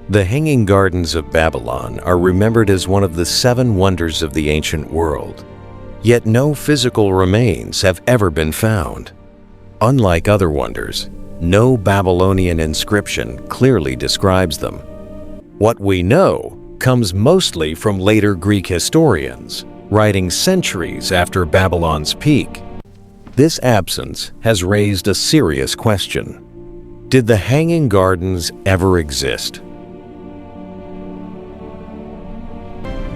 The Hanging Gardens of Babylon are remembered as one of the 7 wonders of the ancient world. Yet no physical remains have ever been found. Unlike other wonders, no Babylonian inscription clearly describes them. What we know comes mostly from later Greek historians, writing centuries after Babylon's peak. This absence has raised a serious question. Did the Hanging Gardens ever exist?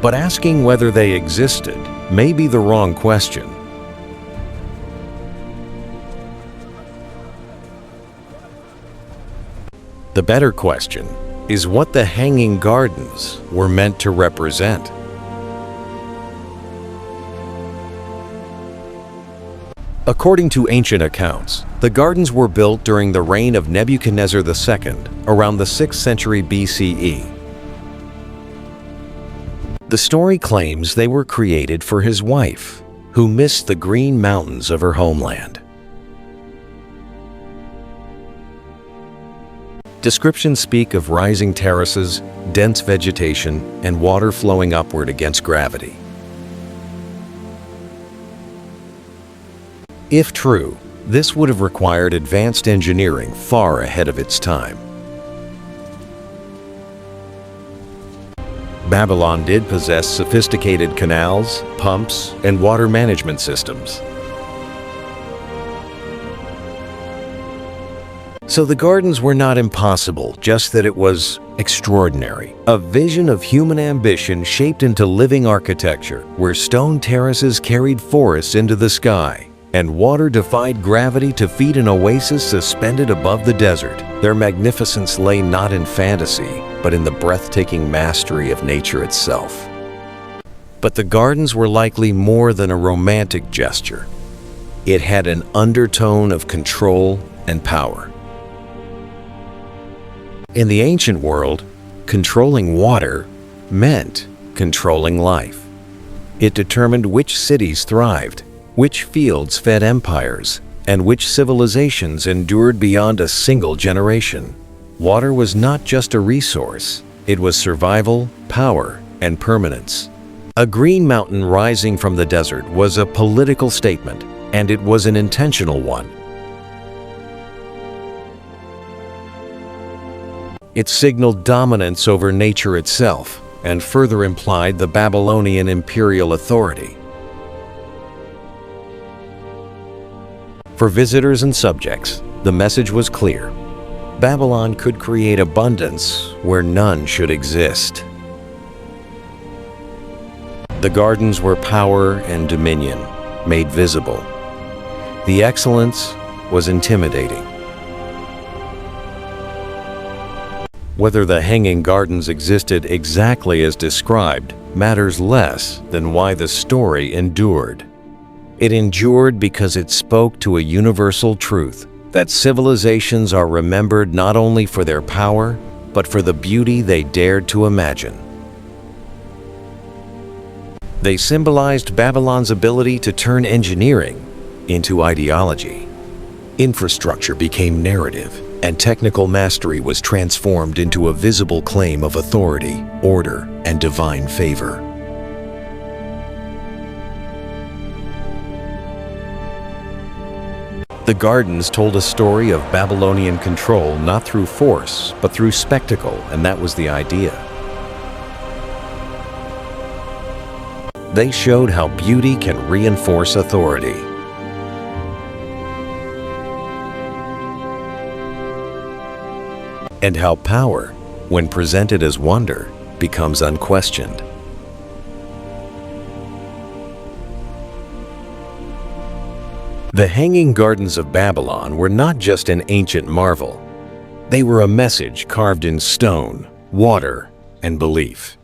But asking whether they existed may be the wrong question. The better question is what the Hanging Gardens were meant to represent. According to ancient accounts, the gardens were built during the reign of Nebuchadnezzar II around the 6th century BCE. The story claims they were created for his wife, who missed the green mountains of her homeland. Descriptions speak of rising terraces, dense vegetation, and water flowing upward against gravity. If true, this would have required advanced engineering far ahead of its time. Babylon did possess sophisticated canals, pumps, and water management systems. So the gardens were not impossible, just that it was extraordinary. A vision of human ambition shaped into living architecture, where stone terraces carried forests into the sky, and water defied gravity to feed an oasis suspended above the desert. Their magnificence lay not in fantasy, but in the breathtaking mastery of nature itself. But the gardens were likely more than a romantic gesture. It had an undertone of control and power. In the ancient world, controlling water meant controlling life. It determined which cities thrived, which fields fed empires, and which civilizations endured beyond a single generation. Water was not just a resource, it was survival, power, and permanence. A green mountain rising from the desert was a political statement, and it was an intentional one. It signaled dominance over nature itself, and further implied the Babylonian imperial authority. For visitors and subjects, the message was clear. Babylon could create abundance where none should exist. The gardens were power and dominion, made visible. The excellence was intimidating. Whether the Hanging Gardens existed exactly as described matters less than why the story endured. It endured because it spoke to a universal truth, that civilizations are remembered not only for their power, but for the beauty they dared to imagine. They symbolized Babylon's ability to turn engineering into ideology. Infrastructure became narrative, and technical mastery was transformed into a visible claim of authority, order, and divine favor. The gardens told a story of Babylonian control not through force, but through spectacle, and that was the idea. They showed how beauty can reinforce authority. And how power, when presented as wonder, becomes unquestioned. The Hanging Gardens of Babylon were not just an ancient marvel. They were a message carved in stone, water, and belief.